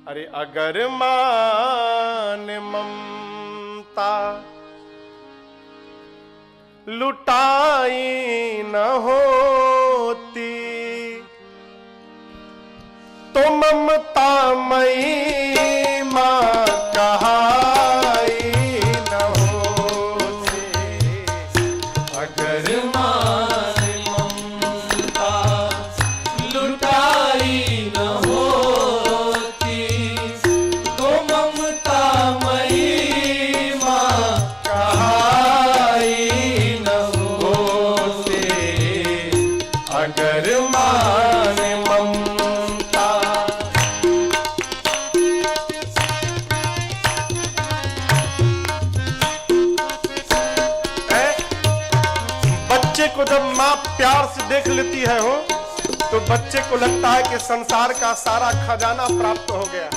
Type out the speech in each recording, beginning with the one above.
अरे अगर मान ममता लुटाई न होती तो ममता मई मां कहाई न होती। अगर मान ममता लुटाई न होती तो ममता मई मां कहाई न होती। अगर मान ममता बच्चे को जब माँ प्यार से देख लेती है हो तो बच्चे को लगता है कि संसार का सारा खजाना प्राप्त हो गया।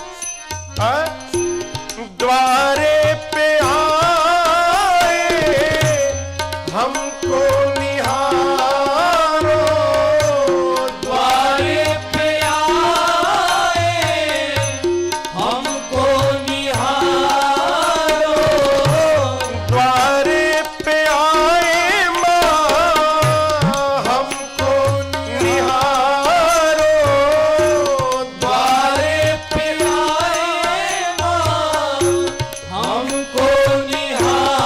द्वारे पे आए हमको निहारो, द्वारे पे आए हमको निहारो, द्वारे पे आए माँ हमको निहारो, द्वारे पे आए मां हमको निहारो,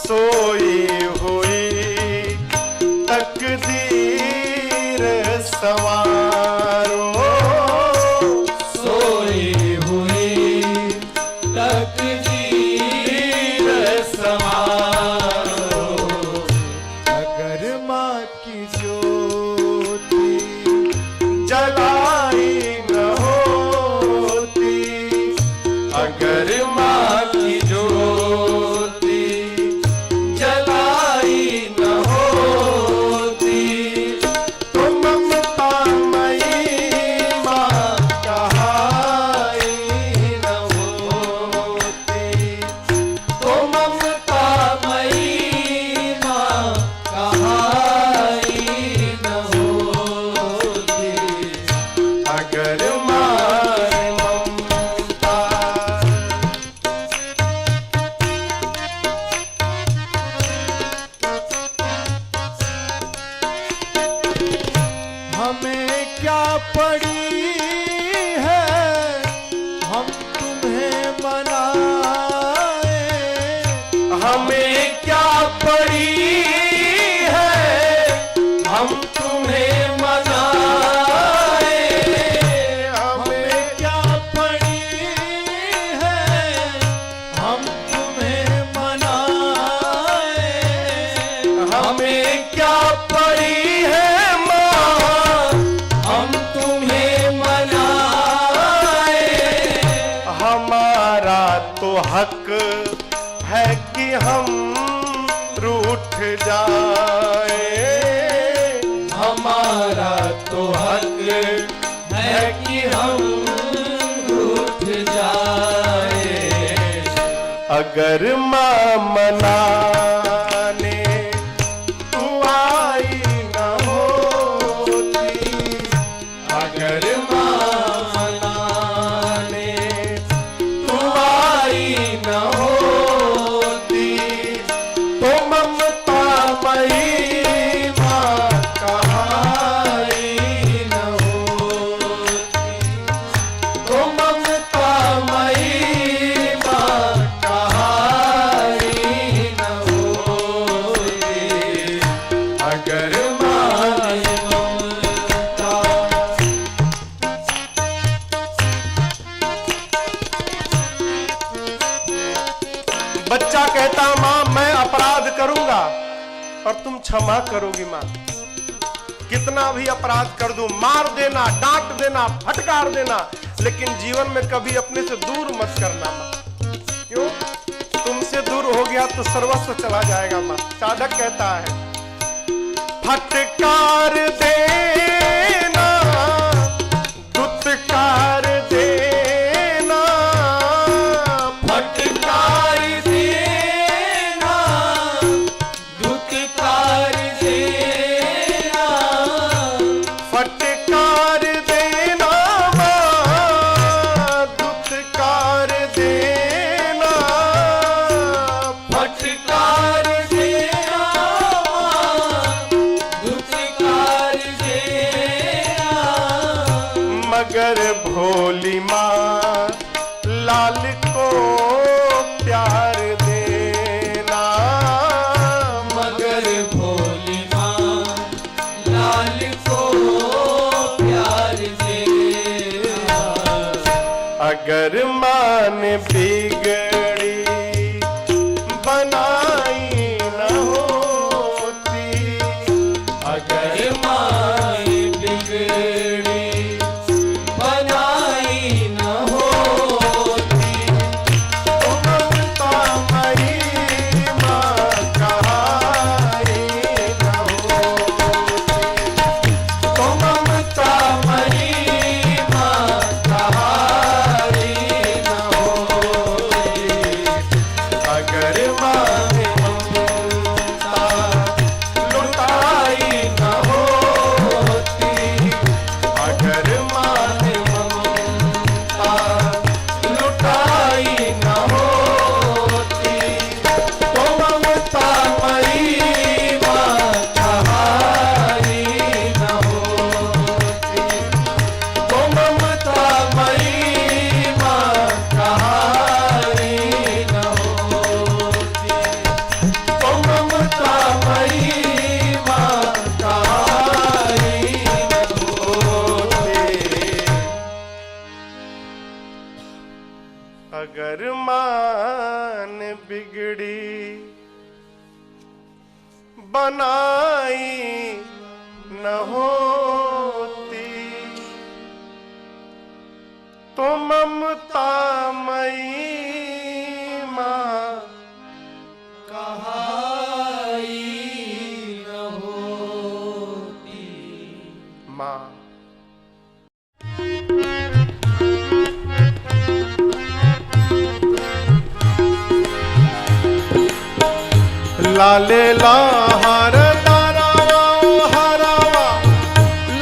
सोई हुई तकदीर सवारो, सोई हुई तकदीर संवारो। अगर माँ की ज्योति जलाई न होती, अगर माँ की ज्योति जलाई न होती तो ममता मई माँ कहाई न होती। तो ममता मई मां कहाई न होती। अगर मान ममता हमें क्या पड़ी है हम तुम्हें मनाए, हमें क्या पड़ी है हम तुम्हें मनाए, हमें क्या पड़ी है हम तुम्हें मनाए, हमें क्या पड़ी है माँ हम तुम्हें मनाए, हमारा तो हक है कि हम रूठ जाए, हमारा तो हक है कि हम रूठ जाए। अगर माँ मनाने तू आई न होती, अगर माँ मनाने तू आई न होती तो ममता मई माँ कहाई न होती, तो ममता मई माँ कहाई न होती। अगर मान ममता बच्चा कहता माँ मैं अपराध करूंगा और तुम क्षमा करोगी माँ। कितना भी अपराध कर दूं, मार देना, डांट देना, फटकार देना, लेकिन जीवन में कभी अपने से दूर मत करना माँ। क्यों? तुमसे दूर हो गया तो सर्वस्व चला जाएगा माँ। साधक कहता है फटकार देना, दुत्कार देना, फटकार देना, दुत्कार देना, फटकार देना माँ मगर भोली माँ लाल को प्यार देना, मगर भोली माँ लाल को प्यार देना। अगर माँ ने बिगड़ी बनाई न होती, अगर माँ बिगड़ी बनाई न होती, तो ममता मई माँ कहाई न होती, तो ममता मई माँ कहाई न होती। अगर माँ ने ममता लुटाई न होती, अगर माँ ने ममता लुटाई न होती, तो ममता मई माँ कहाई न होती, तो ममता मई माँ कहाई न होती, तो ममता मई माँ कहाई न होती। अगर माँ ने बिगड़ी बनाई न होती, तो ममता मई माँ कहाई न होती। माँ। लाले लाहर तारावा ओ हरावा,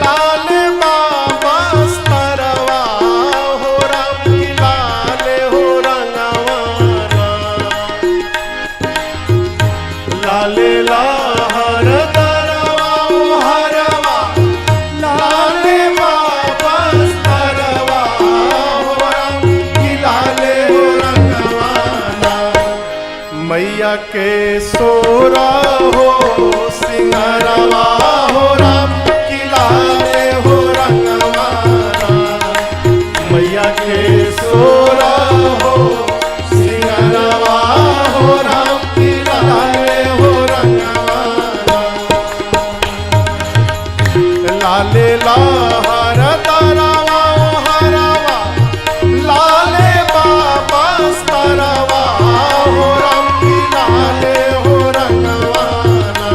लाले बाबा स्तरवा हो राम की लाले हो रंगवाना। लाले लाहर तारावा ओ हरावा, लाले बाबा स्तरवा हो राम की लाले हो रंगवाना। मैया के सोरा हो सिंगरवा हो राम की लाले हो रंगवाना। मैया के सोरा हो सिंगरवा हो राम की लाले हो रंगवाना। लाले लाहर तारावा ओ हरावा, लाले बाबा स्तरवा हो राम की लाले हो रंगवाना।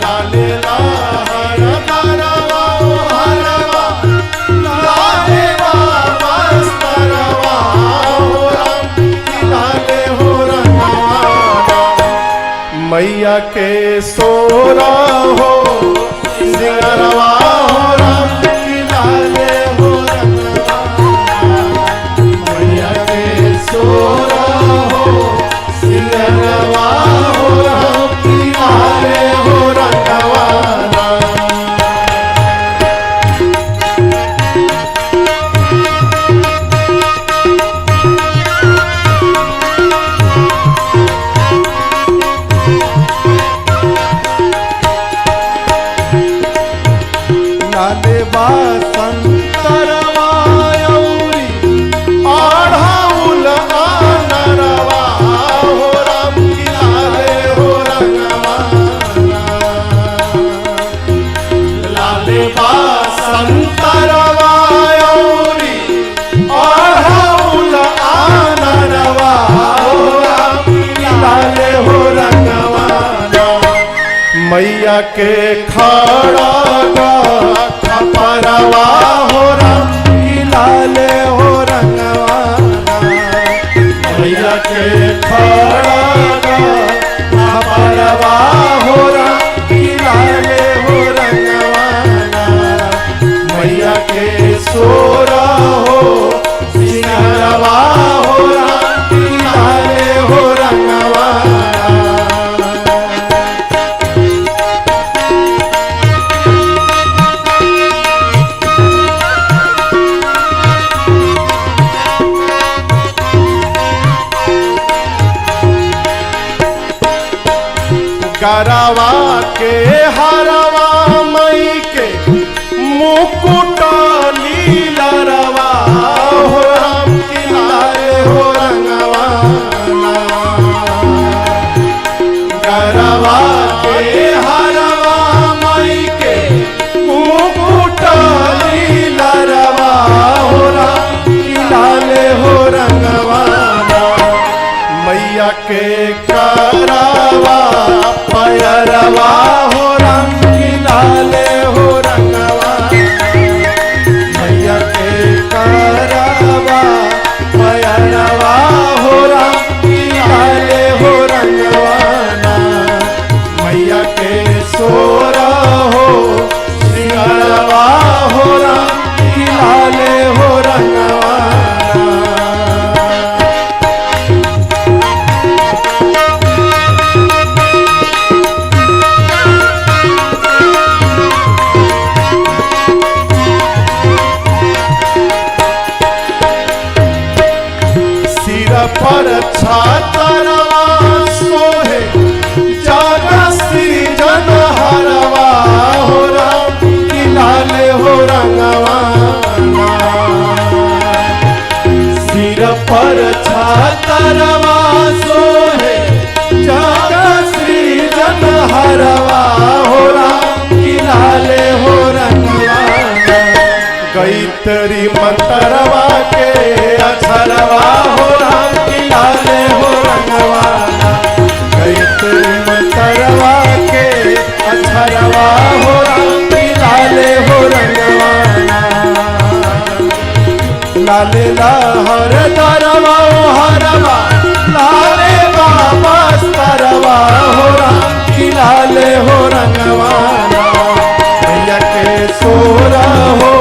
लाले लाहर तारावा ओ हरावा, लाले बाबा स्तरवा हो राम की लाले हो रंगवाना। मैया के सोरा हो सिंगरवा हो राम की लाले हो रंगवाना। मैया के सोरा हो सिंगरवा हो राम की लाले हो रंगवाना। लाले बासंतरवा यौरी आढ़ाउल आनरवा हो राम की लाले हो रंगवाना। लाले बासंतरवा यौरी आढ़ाउल आनरवा हो राम की लाले हो रंगवाना। मैया के खड़ा गा खपरवा हो राम की लाले हो रंगवाना। मैया के खड़ा गा खपरवा हो राम की लाले हो रंगवाना। मैया के सोरा हो सिंगरवा हो राम की लाले हो रंगवाना। गरवा के हरवा मई के मुकुट लीलरवा हो राम की लाल हो रंगवाना। गरवा के हरवा मई के मुकुट लीलरवा हो राम की लाल हो रंगवाना। मैया के करवा पैरवा हो राम की लाल हो रंगवाना। मैया के करवा पैरवा हो राम की लाल हो रंगवाना। मैया के सोरा हो सिंगरवा हो राम की लाल हो रंगवाना। पर छातरवा सोहे जागा सृजन हरवा हो राम की लाल हो रंगवाना। सिर पर छातरवा सोहे जागा सृजन हरवा हो राम की लाल हो रंगवाना। गैतरी मंतरवा के अक्षरवा हो राम की लाल हो रंगवाना। गैतरी मंतरवा के अक्षरवा हो राम की लाल हो रंगवाना। लाले लहर दरवा हरवा लाले बाबा स्तरवा हो राम की लाल हो रंगवाना। मैया के सोरा हो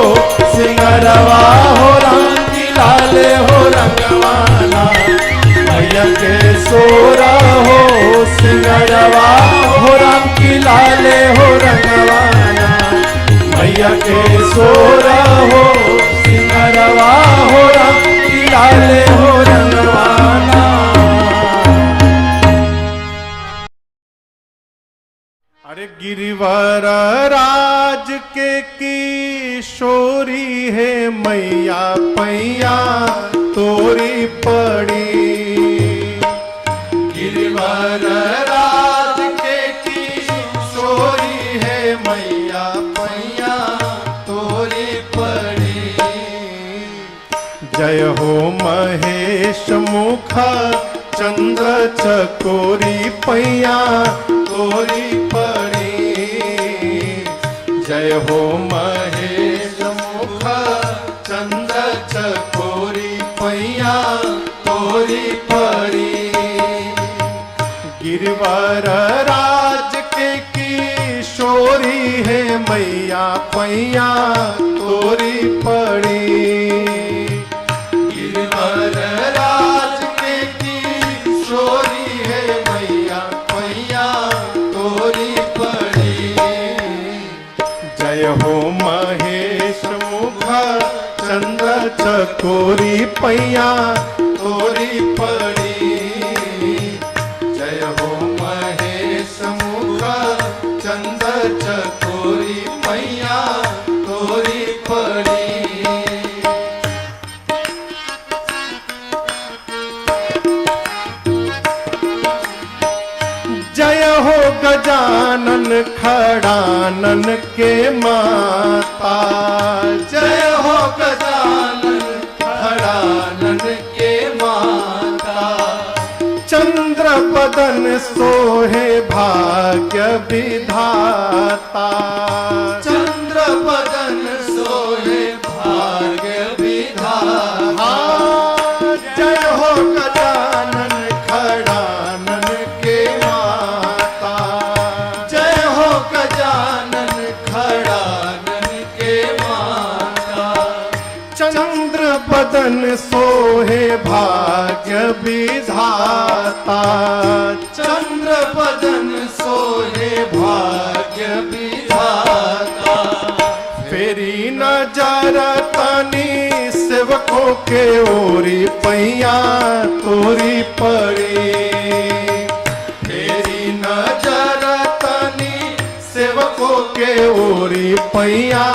सिंगरवा हो राम की लाल हो रंगवाना। मैया के सोरा हो सिंगरवा हो राम की लाल हो रंगवाना। मैया के सोरा हो सिंगरवा हो राम की लाल हो रंगवाना। अरे गिरिवर राज के किशोरी है मैया पैया तोरी पड़ी। गिरिवर राज के किशोरी है मैया पैया तोरी पड़ी। जय हो महेश मुख चंद्र चकोरी पैया तोरी पड़ी। जय हो महेश मुख चंद्र चकोरी पैया तोरी पड़ी। गिरिवर राज के किशोरी है मैया पैया तोरी पड़ी। गिरिवर राज के किशोरी है मैया पैया तोरी पड़ी। जय हो महेश मुख चंद्र चकोरी पैया तोरी पड़ी। जय हो महेश मुख चंद्र चकोरी पैया तोरी पड़ी। जय हो गजानन खड़ानन के माता। जय हो गजानन खड़ानन के माता। चंद्र बदन सोहे भाग्य विधाता। चंद्र बदन सोहे भाग्य विधाता। जय हो गजानन खड़ानन के माता। जय हो गजानन खड़ानन के माता। चंद्र बदन सोहे भाग्य विधाता। चंद्र बदन सोहे भाग्य विधाता। फेरी नजर तनी सेवकों के ओरी पैया तोरी पड़ी। फेरी नजर के ओरी पैया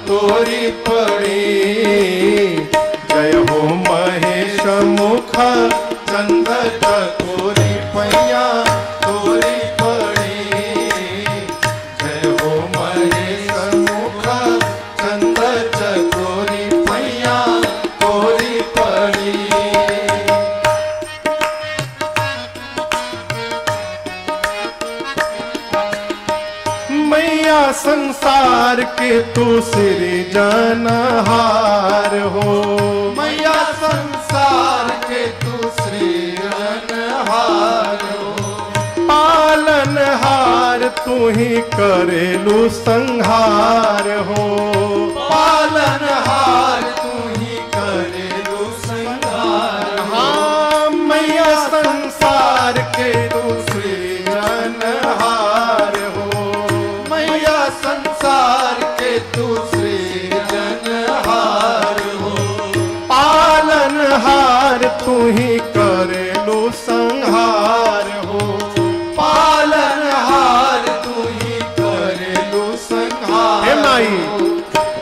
तोरी पड़ी। जय हो महेश मुख चंद चकोरी पैया तोरी पड़ी। जय हो महेश मुख चंद चकोरी पैया तोरी पड़ी। मैया संसार के तू सृजनहार हो। मैया संसार के तू सृजनहार हो। पालनहार तू ही करेलू संहार हो। पालनहार तू ही करेलू संहार हो। हाँ मैया संसार के तू सृजनहार हो। मैया संसार के तू सृजनहार हो। पालनहार तू ही करेलू संहार हो। पालनहार तू ही करेलू संहार हे माई हो।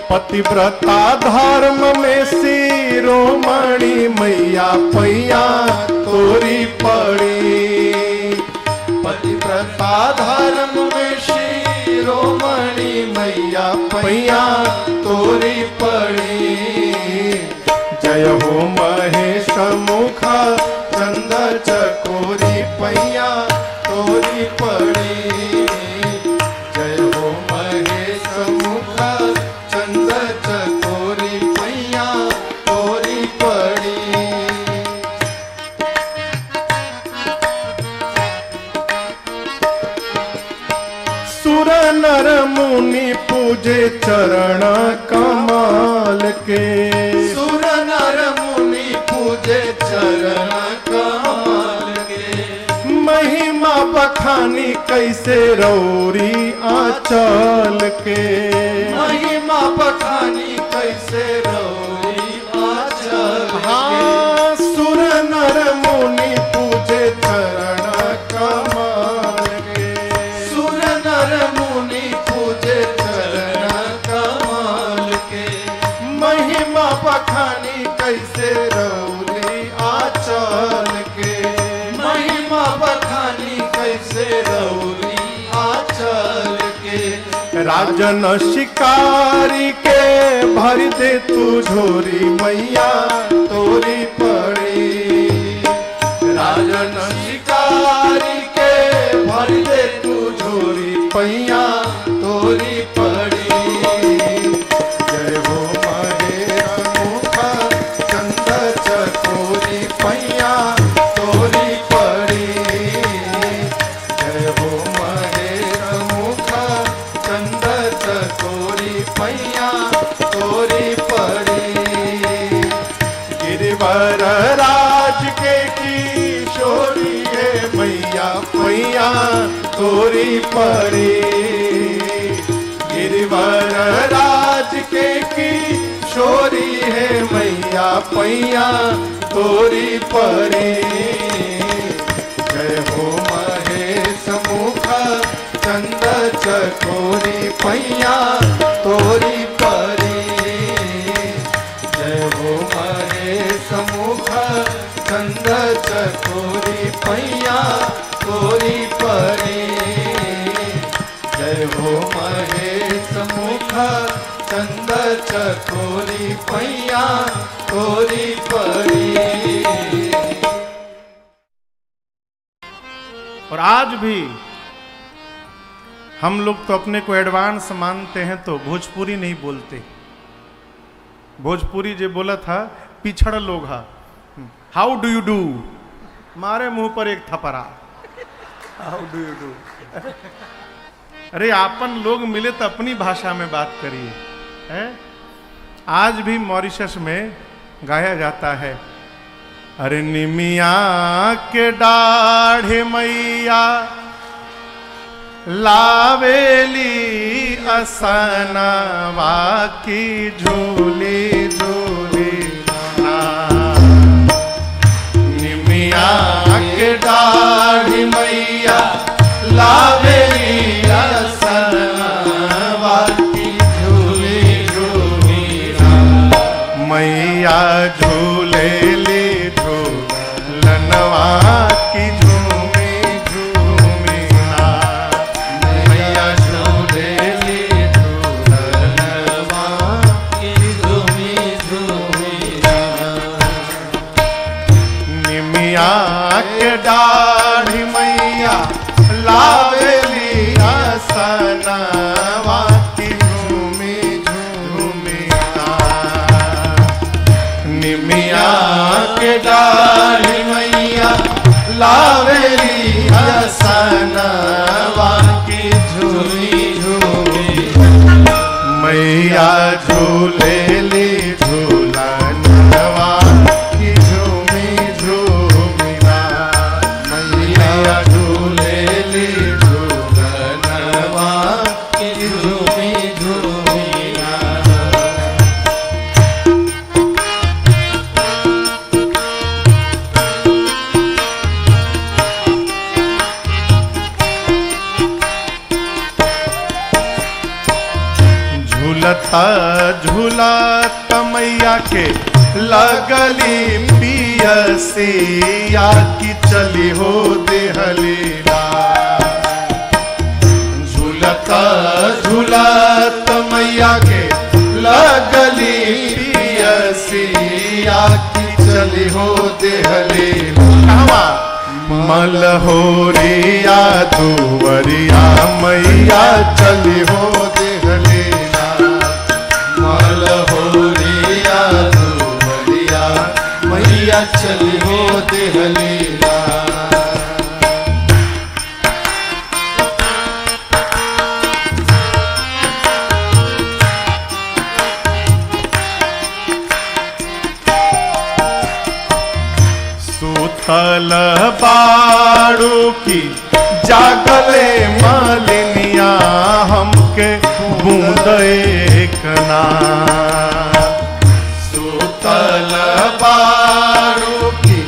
पतिव्रता धर्म में शिरोमणि मैया पैया तोरी पड़ी। पतिव्रता धर्म में शिरोमणि मैया पैया तोरी पड़ी। जय हो महेश मुख चंद चकोरी पैया तोरी पड़ी। जय हो महेश मुख चंद चकोरी पैया तोरी पड़ी। सुर नर मुनि पूजे चरण कमाल के। सुर नर मुनि पूजे चरण कमल के। महिमा बखानी कैसे रौरी आंचल के। महिमा बखानी कैसे रौरी आंचल के। हाँ सुर नर मुनि पूजे चरण कमाल के। सुर नर मुनि पूजे चरण कमल के। महिमा बखानी कैसे रौरी आंचल के। महिमा बखानी कैसे रौरी आंचल के। राजन शिकारी के भर दे तू झोरी मैया तोरी पड़ी। राजन शिकारी के भर दे तू झोरी पैया तोरी पड़ी। जय हो महेश मुख चंद चकोरी पैया तोरी पड़ी। जय हो महेश मुख चंद चकोरी पैया तोरी पड़ी। गिरिवर राज के किशोरी है मैया पैया तोरी पड़ी। गिरिवर राज के किशोरी है मैया पैया तोरी पड़ी। जय हो महेश मुख चंद चकोरी पैया तोरी पड़ी। जय हो महेश मुख चंद चकोरी पैया तोरी पड़ी। जय हो महेश मुख चंद चकोरी पैया तोरी पड़ी। और आज भी हम लोग तो अपने को एडवांस मानते हैं तो भोजपुरी नहीं बोलते। भोजपुरी जो बोला था पिछड़ लोग हा। हाउ डू यू डू मारे मुंह पर एक थपरा। How do you do. अरे आपन लोग मिले तो अपनी भाषा में बात करिए। हैं? आज भी मॉरिशस में गाया जाता है। अरे निमिया के डाढ़े मैया लावेली असनवा की झूली झूली ना। निमिया के डाढ़ी मैया लावेली असनवा झूले ले झूलनवा की झूमी झूमी ना। मैया झूले ले झूलनवा की झूमी झूमी ना। निमिया के दाढ़ी मैया लावेली आसनवा की झूमी झूमी ना। निमिया के दाढ़ी मैया लावेली आसनवा की झूमी झूमी। मैया झूले ली झूलनवा की झूमी झूमी ना। मैया झूले ली झूलनवा की झूमी झूमी ना। झूलता झूलता मैया के लगली पियसिया की चली हो देहलीला। झूलता झूलता मैया के लगली पियसिया की चली हो देहलीला। मलहोरिया दुवरिया मैया चली हो देहलीला। मलहोरिया दुवरिया मैया चली हो देहलीला। सुतल बाड़ू की जागले मालिनिया हमके बूंद एक ना। सुतल बाड़ू की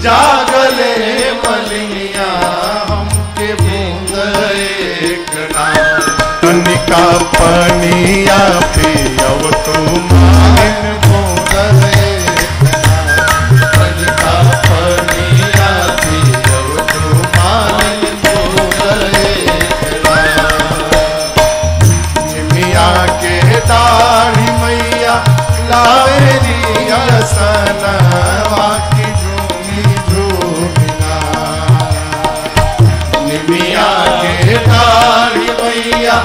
जागले मालिनिया हमके बूंद एक ना। कनिका पनिया पियव तू मालिन बूंद एक ना। कनिका पनिया पियव तू मालिन बूंद एक ना। निमिया के दाढ़ी मैया लावेली आसनवा की झूमी झूमी ना। निमिया के दाढ़ी मैया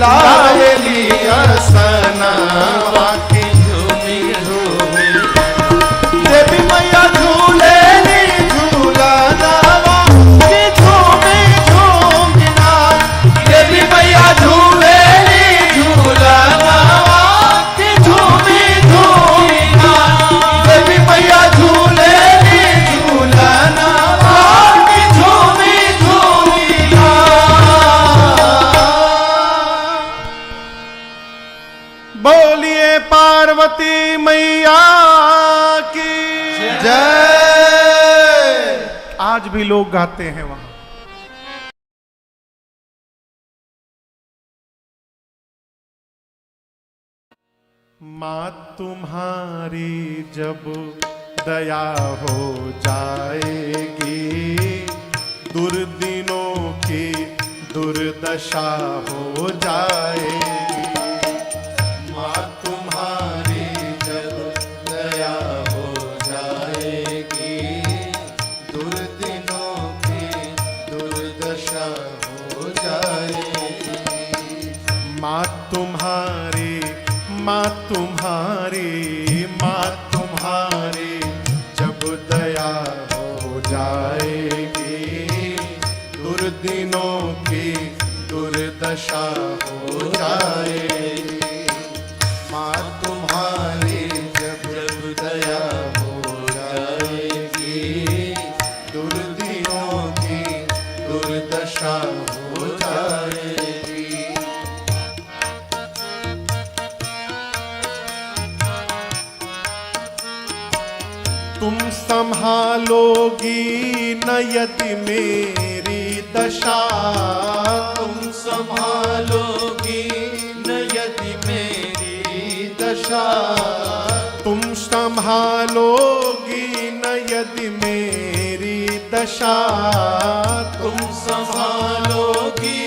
लावेली आसनवा की झूमी झूमी। देवी मैया झूले ली झूलनवा की झूमी झूमी ना। देवी मैया झूले ली झूलनवा की झूमी झूमी ना। देवी मैया झूले ली झूलनवा की झूमी झूमी ना। बोलिए पार्वती मैया की जय। आज भी लोग गाते हैं वहां। माँ तुम्हारी जब दया हो जाएगी, दुर्दिनों की दुर्दशा हो जाएगी। माँ तुम्हारी जब दया हो जाएगी, दुर्दिनों की दुर्दशा हो जाएगी। माँ तुम्हारी माँ तुम्हारी माँ तुम्हारी जब दया हो जाएगी, दुर्दिनों की दुर्दशा हो जाएगी। माँ तुम्हारी जब दया हो जाएगी, दुर्दिनों की दुर्दशा हो जाएगी। तुम संभालोगी न यदि मेरी दशा, तुम संभालोगी न यदि मेरी दशा। तुम संभालोगी न यदि मेरी दशा, तुम संभालोगी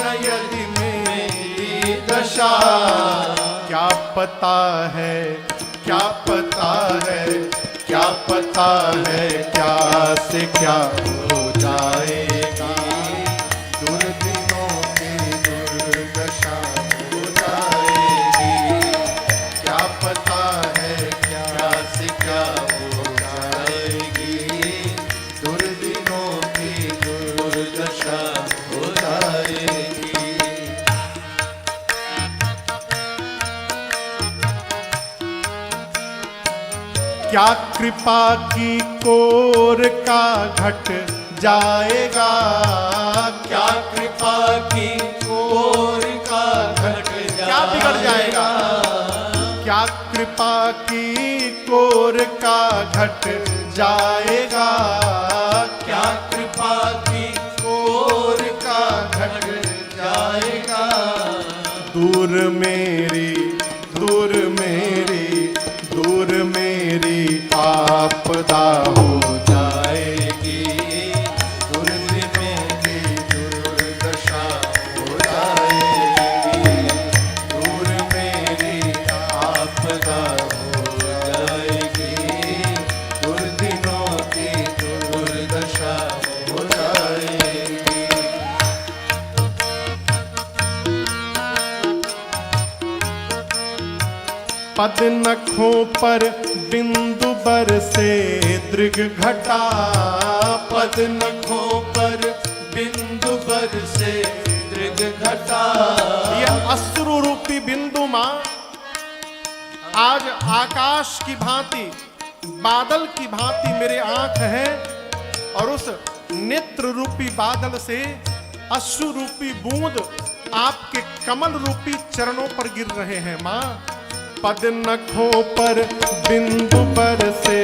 न यदि मेरी दशा। क्या पता है, क्या पता है, क्या पता है, क्या से क्या हो जाएगा। दुर्दिनों की दुर्दशा हो जाएगी। क्या पता है क्या से क्या हो जाएगी। दुर्दिनों की दुर्दशा हो जाएगी। क्या कृपा की कोर का घट जाएगा। क्या कृपा की कोर का घट जाएगा। क्या बिगड़ जाएगा। क्या कृपा की कोर का घट जाएगा। क्या कृपा की कोर का घट जाएगा। दूर मेरी, दूर मेरी, दूर मेरी आपदा हो जाएगी। दुर्दिनों की दुर्दशा हो जाएगी। दूर मेरी आपदा हो जाएगी। दुर्दिनों की दुर्दशा हो जाएगी। पद नखों पर बिंदु बर से दृग घटा। पद नखों पर बिंदु बर से दृग घटा। यह अश्रु रूपी बिंदु मां आज आकाश की भांति, बादल की भांति मेरे आंख है, और उस नेत्र रूपी बादल से अश्रु रूपी बूंद आपके कमल रूपी चरणों पर गिर रहे हैं मां। पद नखों पर बिंदु पर से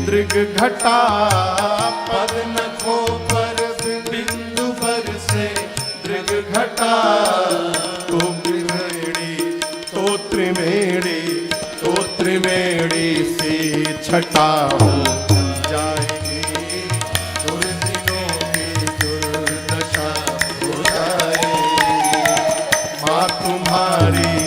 दृग घटा। पद नखों पर बिंदु पर से दृग घटा। तो त्रिवेणी, तो त्रिवेणी, तो त्रिवेणी से छटा हो जाएगी। दुर्दिनों की दुर्दशा हो जाएगी। माँ तुम्हारी